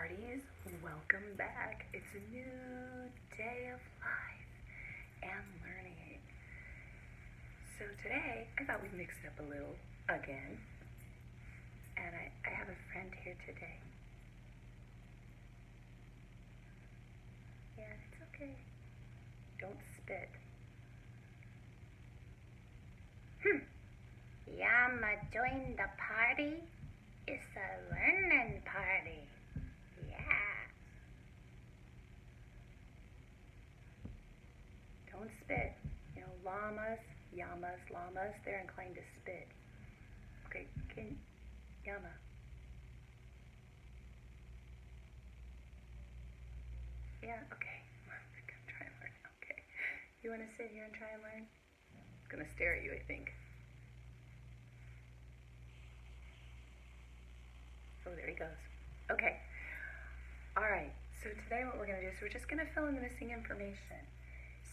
Parties, welcome back. It's a new day of life and learning. So today, I thought we'd mix it up a little again. And I have a friend here today. Yeah, it's okay. Don't spit. Yama joined the party. It's a learning party. Yeah. Don't spit. You know, llamas, they're inclined to spit. Okay, Yama. Yeah, okay. I'm gonna try and learn. Okay. You wanna sit here and try and learn? I'm gonna stare at you, I think. Oh, there he goes. Okay. All right. So today what we're going to do is we're just going to fill in the missing information.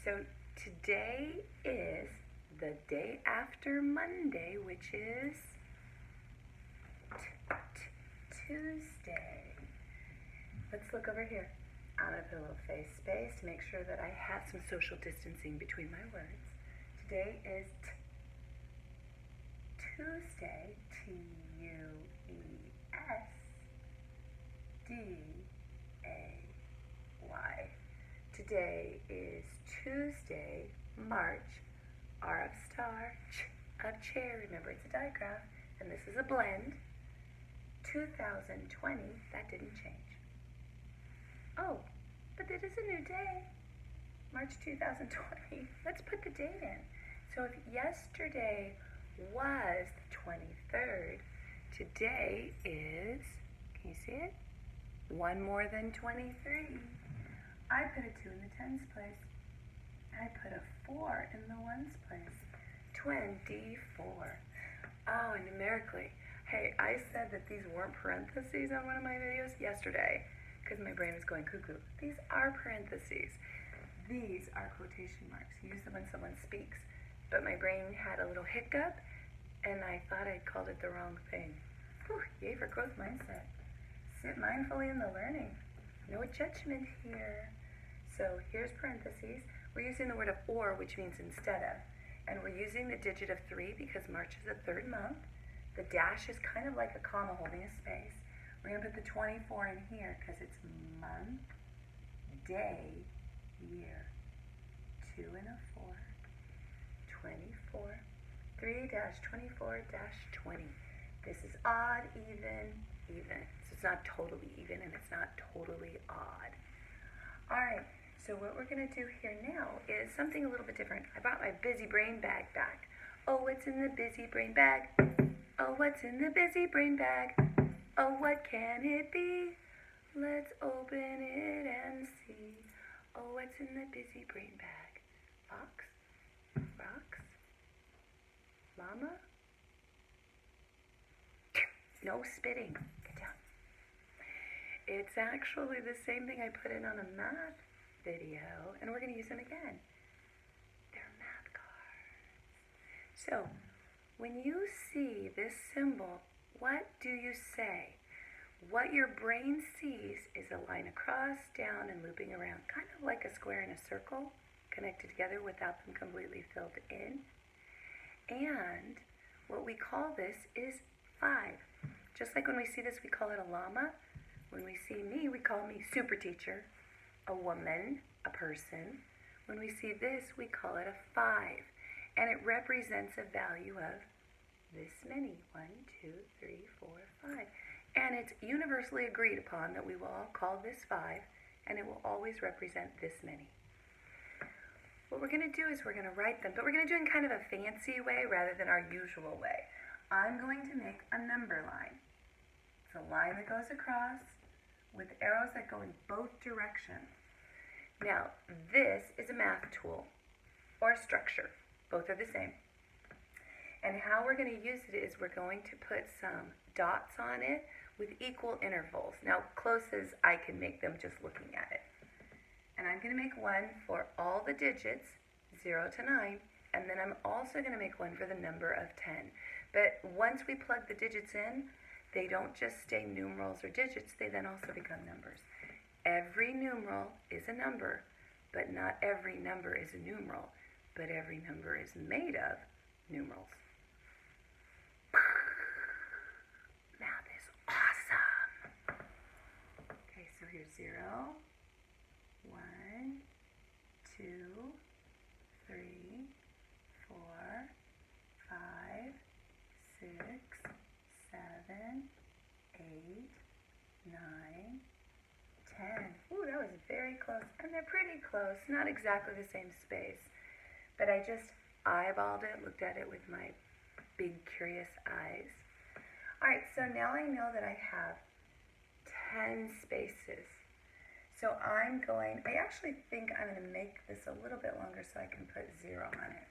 So today is the day after Monday, which is Tuesday. Let's look over here. I'm going to put a little face space to make sure that I have some social distancing between my words. Today is Tuesday, Tuesday. Today is Tuesday, March, R of star, Ch of chair. Remember, it's a digraph, and this is a blend. 2020, that didn't change. Oh, but it is a new day. March 2020. Let's put the date in. So if yesterday was the 23rd, today is, can you see it? One more than 23. I put a 2 in the tens place. I put a 4 in the ones place. 24. Oh, and numerically. Hey, I said that these weren't parentheses on one of my videos yesterday because my brain was going cuckoo. These are parentheses. These are quotation marks. Use them when someone speaks. But my brain had a little hiccup and I thought I'd called it the wrong thing. Whew, yay for growth mindset. Sit mindfully in the learning. No judgment here. So here's parentheses. We're using the word of or, which means instead of. And we're using the digit of 3 because March is the third month. The dash is kind of like a comma holding a space. We're going to put the 24 in here because it's month, day, year. 2 and a 4. 24. 3-24-20. This is odd, even. So it's not totally even and it's not totally odd. Alright, so what we're going to do here now is something a little bit different. I brought my busy brain bag back. Oh, what's in the busy brain bag? Oh, what's in the busy brain bag? Oh, what can it be? Let's open it and see. Oh, what's in the busy brain bag? Fox? Rocks? Llama? No spitting. Get down. It's actually the same thing I put in on a math video, and we're going to use them again. They're math cards. So, when you see this symbol, what do you say? What your brain sees is a line across, down, and looping around, kind of like a square and a circle, connected together without them completely filled in. And what we call this is 5. Just like when we see this, we call it a llama. When we see me, we call me super teacher, a woman, a person. When we see this, we call it a 5. And it represents a value of this many. 1, 2, 3, 4, 5. And it's universally agreed upon that we will all call this 5, and it will always represent this many. What we're going to do is we're going to write them, but we're going to do it in kind of a fancy way rather than our usual way. I'm going to make a number line. It's a line that goes across with arrows that go in both directions. Now, this is a math tool or a structure. Both are the same. And how we're going to use it is we're going to put some dots on it with equal intervals. Now, close as I can make them just looking at it. And I'm going to make one for all the digits, 0 to 9, and then I'm also going to make one for the number of 10. But once we plug the digits in, they don't just stay numerals or digits, they then also become numbers. Every numeral is a number, but not every number is a numeral, but every number is made of numerals. Math is awesome. Okay, so here's 0, 1, 2, 3, 4, 5, 6, 7, 8, 9, 10. Ooh, that was very close. And they're pretty close. Not exactly the same space. But I just eyeballed it, looked at it with my big curious eyes. Alright, so now I know that I have 10 spaces. So I actually think I'm going to make this a little bit longer so I can put 0 on it.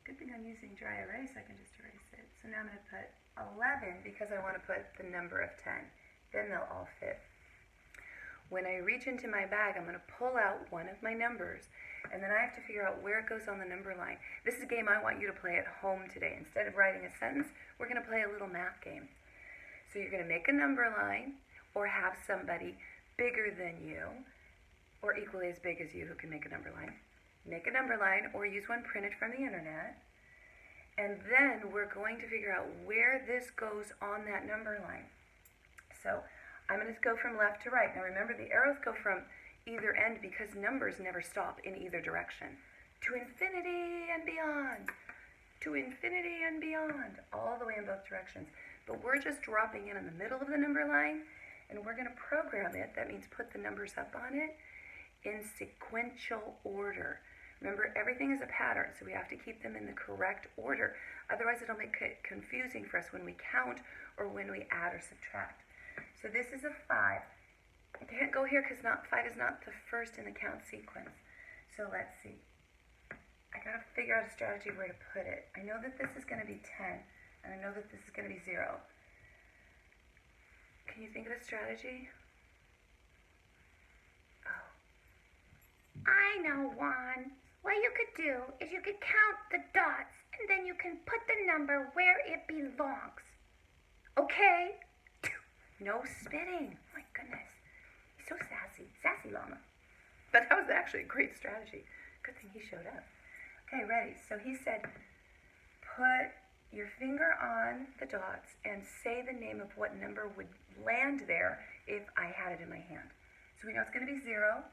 Good thing I'm using dry erase, I can just erase it. So now I'm going to put 11 because I want to put the number of 10. Then they'll all fit. When I reach into my bag, I'm going to pull out one of my numbers, and then I have to figure out where it goes on the number line. This is a game I want you to play at home today. Instead of writing a sentence, we're going to play a little math game. So you're going to make a number line, or have somebody bigger than you, or equally as big as you who can make a number line. Make a number line, or use one printed from the internet, and then we're going to figure out where this goes on that number line. So I'm going to go from left to right. Now remember, the arrows go from either end because numbers never stop in either direction. To infinity and beyond. To infinity and beyond. All the way in both directions. But we're just dropping in the middle of the number line, and we're going to program it. That means put the numbers up on it in sequential order. Remember, everything is a pattern, so we have to keep them in the correct order. Otherwise, it'll make it confusing for us when we count or when we add or subtract. So this is a 5. I can't go here because 5 is not the first in the count sequence. So let's see. I got to figure out a strategy where to put it. I know that this is going to be 10, and I know that this is going to be 0. Can you think of a strategy? Oh. I know one. What you could do is you could count the dots, and then you can put the number where it belongs. Okay? No spitting. My goodness. He's so sassy. Sassy llama. But that was actually a great strategy. Good thing he showed up. Okay, ready. So he said, put your finger on the dots and say the name of what number would land there if I had it in my hand. So we know it's going to be 0,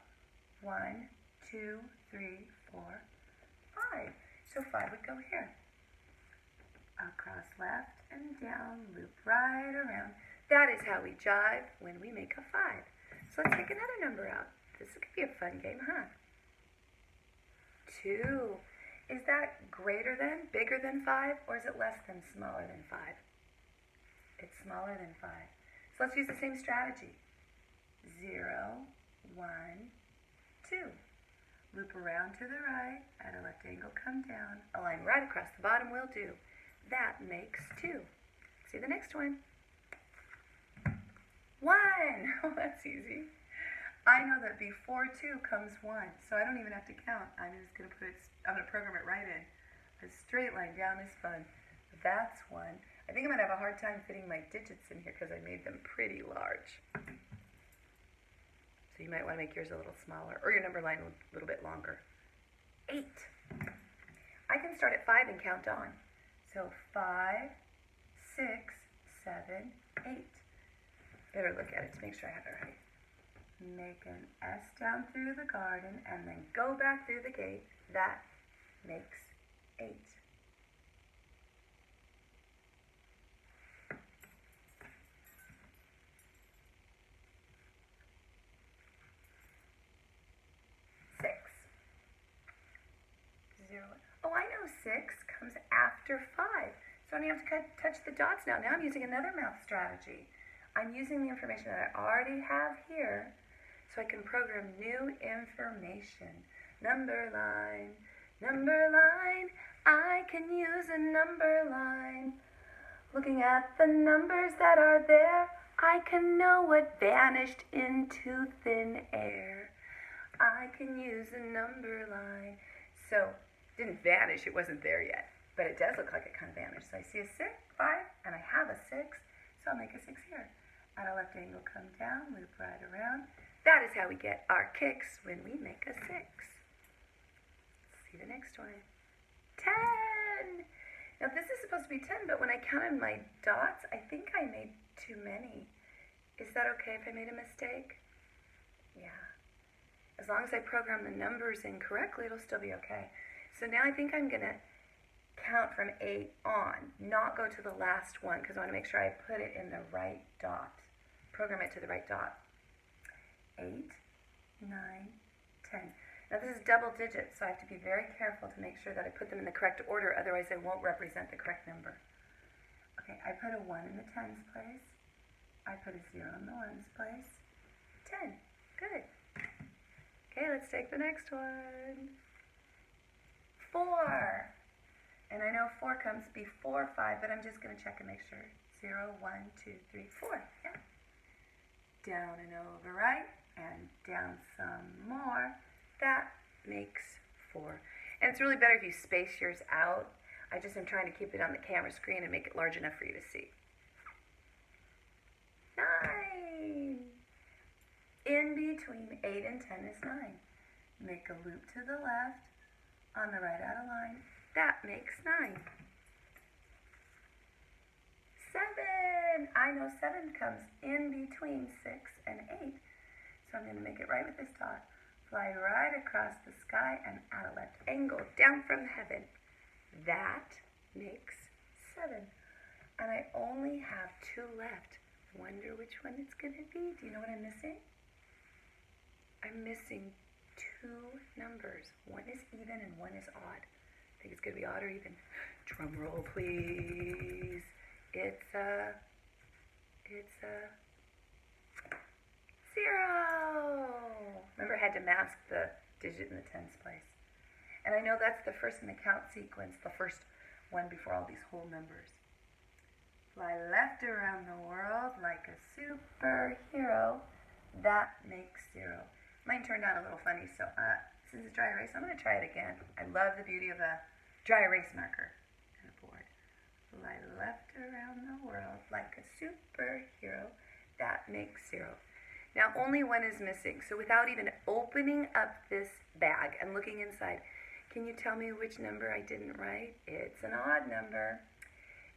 1, 2, 3, 4, 5. So 5 would go here. Across left and down, loop right around. That is how we jive when we make a 5. So let's take another number out. This could be a fun game, huh? 2. Is that greater than, bigger than 5, or is it less than, smaller than 5? It's smaller than 5. So let's use the same strategy. 0, 1, 2. Loop around to the right, at a left angle, come down. A line right across the bottom will do. That makes 2. See the next one. 1! Oh, that's easy. I know that before 2 comes 1, so I don't even have to count. I'm just going to program it right in. A straight line down is fun. That's 1. I think I'm going to have a hard time fitting my digits in here because I made them pretty large. So you might want to make yours a little smaller, or your number line a little bit longer. 8. I can start at 5 and count on. So 5, 6, 7, 8. Better look at it to make sure I have it right. Make an S down through the garden and then go back through the gate. That makes 8. Oh, I know 6 comes after 5. So I don't have to touch the dots now. Now I'm using another math strategy. I'm using the information that I already have here so I can program new information. Number line, I can use a number line. Looking at the numbers that are there, I can know what vanished into thin air. I can use a number line. So it didn't vanish, it wasn't there yet, but it does look like it kind of vanished. So I see a 6, 5, and I have a 6. So so I'll make a 6 here. At a left angle, come down, loop right around. That is how we get our kicks when we make a 6. Let's see the next one. 10! Now this is supposed to be 10, but when I counted my dots, I think I made too many. Is that okay if I made a mistake? Yeah. As long as I program the numbers incorrectly, it'll still be okay. So now I think I'm going to count from 8 on, not go to the last one, because I want to make sure I put it in the right dot. Program it to the right dot. 8, 9, 10. Now this is double digits, so I have to be very careful to make sure that I put them in the correct order, otherwise they won't represent the correct number. Okay, I put a 1 in the tens place. I put a 0 in the ones place. 10. Good. Okay, let's take the next one. 4. And I know 4 comes before 5, but I'm just going to check and make sure. 0, 1, 2, 3, 4. Yeah. Down and over right, and down some more. That makes 4. And it's really better if you space yours out. I just am trying to keep it on the camera screen and make it large enough for you to see. 9. In between 8 and 10 is 9. Make a loop to the left, on the right out of line. That makes 9. 7. I know 7 comes in between 6 and 8. So I'm going to make it right with this dot. Fly right across the sky and at a left angle down from heaven. That makes 7. And I only have 2 left. Wonder which one it's going to be. Do you know what I'm missing? I'm missing 2 numbers. One is even and one is odd. I think it's going to be odd or even. Drum roll, please. It's a 0. Remember, I had to mask the digit in the tens place. And I know that's the first in the count sequence, the first one before all these whole numbers. Fly left around the world like a superhero. That makes 0. Mine turned out a little funny, so since it's dry erase, I'm going to try it again. I love the beauty of a dry erase marker and a board. Fly left around the world like a superhero. That makes 0. Now only 1 is missing, so without even opening up this bag and looking inside, can you tell me which number I didn't write? It's an odd number.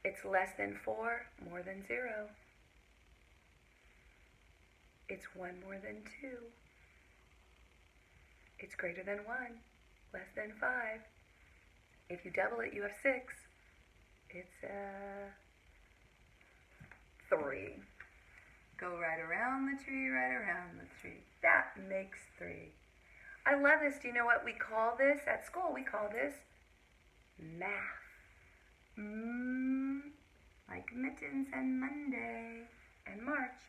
It's less than 4, more than 0. It's 1 more than 2. It's greater than 1, less than 5. If you double it, you have 6. It's 3. Go right around the tree, right around the tree. That makes 3. I love this. Do you know what we call this? At school, we call this math. Like mittens and Monday and March.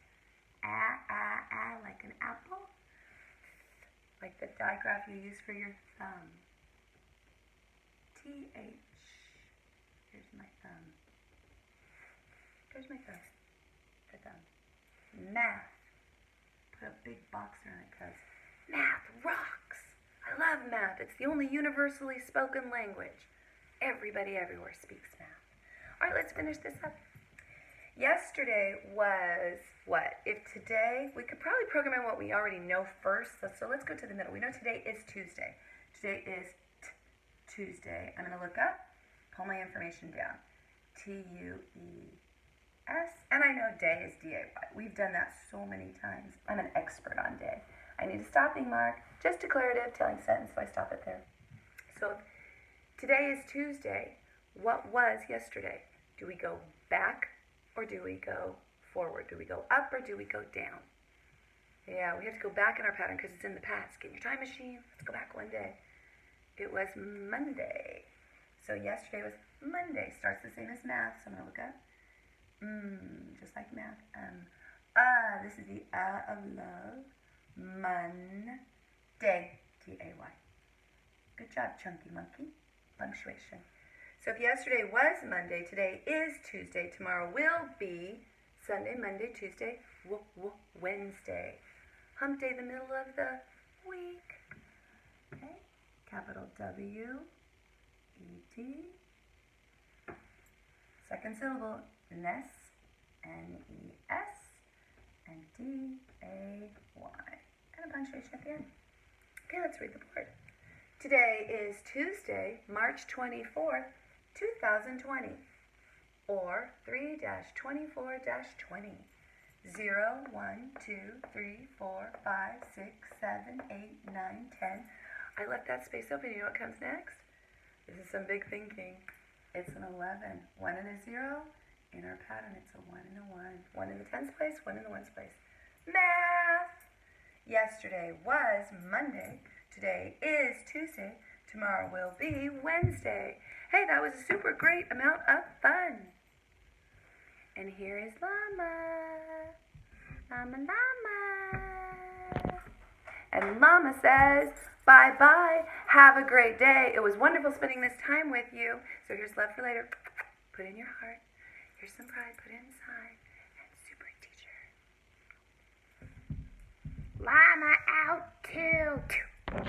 Like an apple. Like the digraph you use for your thumb. TH. Here's my thumb. There's my thumb. The thumb. Math. Put a big box around it because math rocks. I love math. It's the only universally spoken language. Everybody everywhere speaks math. All right, let's finish this up. Yesterday was what? If today, we could probably program in what we already know first. So let's go to the middle. We know today is Tuesday. Today is Tuesday. I'm going to look up, pull my information down. T-U-E-S. And I know day is D-A-Y. We've done that so many times. I'm an expert on day. I need a stopping mark, just declarative, telling sentence, so I stop it there. So today is Tuesday. What was yesterday? Do we go back or do we go forward? Do we go up or do we go down? Yeah, we have to go back in our pattern because it's in the past. Get your time machine. Let's go back one day. It was Monday. So yesterday was Monday. Starts the same as math, so I'm going to look up. Just like math. This is the of love. Monday. T-A-Y. Good job, Chunky Monkey. Punctuation. So if yesterday was Monday, today is Tuesday, tomorrow will be Sunday, Monday, Tuesday, Wednesday. Hump day, the middle of the week. Okay, capital W-E-D. Second syllable, ness, N-E-S, and D-A-Y. And a punctuation at the end. Okay, let's read the board. Today is Tuesday, March 24th, 2020, or 3-24-20. 0, 1, 2, 3, 4, 5, 6, 7, 8, 9, 10. I left that space open. You know what comes next? This is some big thinking. It's an 11. 1 and a 0. In our pattern, it's a 1 and a 1. 1 in the tens place, 1 in the ones place. Math! Yesterday was Monday. Today is Tuesday. Tomorrow will be Wednesday. Hey, that was a super great amount of fun. And here is Llama. Llama, Llama. And Llama says, bye-bye. Have a great day. It was wonderful spending this time with you. So here's love for later. Put in your heart. Here's some pride. Put it inside. And super teacher. Llama out too.